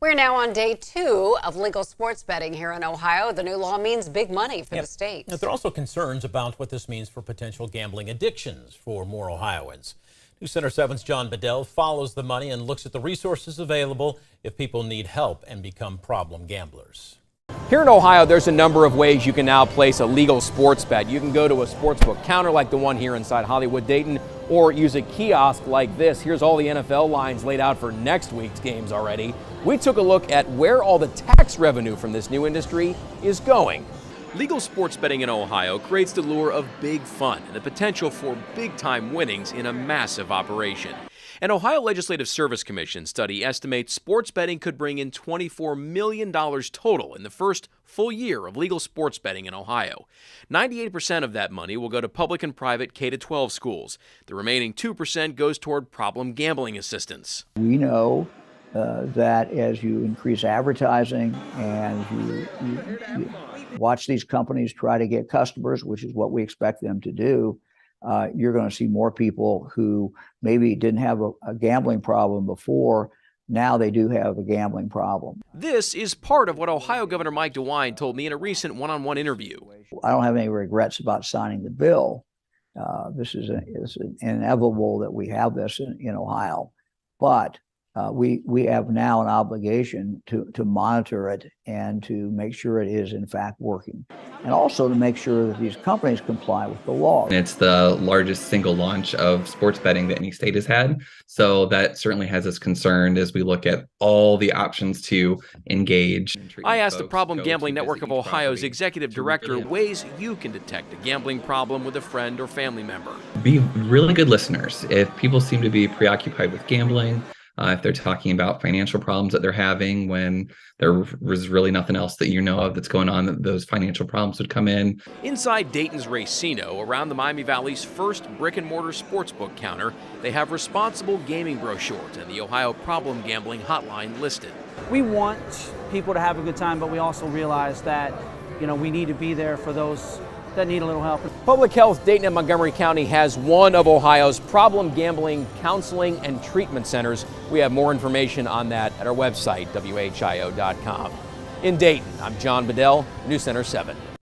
We're now on day 2 of legal sports betting here in Ohio. The new law means big money for the state. There are also concerns about what this means for potential gambling addictions for more Ohioans. News Center 7's John Bedell follows the money and looks at the resources available if people need help and become problem gamblers. Here in Ohio, there's a number of ways you can now place a legal sports bet. You can go to a sportsbook counter like the one here inside Hollywood Dayton, or use a kiosk like this. Here's all the NFL lines laid out for next week's games already. We took a look at where all the tax revenue from this new industry is going. Legal sports betting in Ohio creates the lure of big fun and the potential for big-time winnings in a massive operation. An Ohio Legislative Service Commission study estimates sports betting could bring in $24 million total in the first full year of legal sports betting in Ohio. 98% of that money will go to public and private K-12 schools. The remaining 2% goes toward problem gambling assistance. We know that as you increase advertising and you watch these companies try to get customers, which is what we expect them to do, you're going to see more people who maybe didn't have a gambling problem before. Now they do have a gambling problem. This is part of what Ohio Governor Mike DeWine told me in a recent one-on-one interview. I don't have any regrets about signing the bill. This is inevitable that we have this in Ohio, but we have now an obligation to monitor it and to make sure it is in fact working, and also to make sure that these companies comply with the law. It's the largest single launch of sports betting that any state has had, so that certainly has us concerned as we look at all the options to engage. I asked the Problem Gambling Network of Ohio's executive director ways you can detect a gambling problem with a friend or family member. Be really good listeners. If people seem to be preoccupied with gambling, if they're talking about financial problems that they're having when there was really nothing else that you know of that's going on, that those financial problems would come in. Inside Dayton's Racino, around the Miami Valley's first brick-and-mortar sportsbook counter, they have responsible gaming brochures and the Ohio Problem Gambling Hotline listed. We want people to have a good time, but we also realize that, we need to be there for those that need a little help. Public Health Dayton and Montgomery County has one of Ohio's problem gambling counseling and treatment centers. We have more information on that at our website, WHIO.com. In Dayton, I'm John Bedell, News Center 7.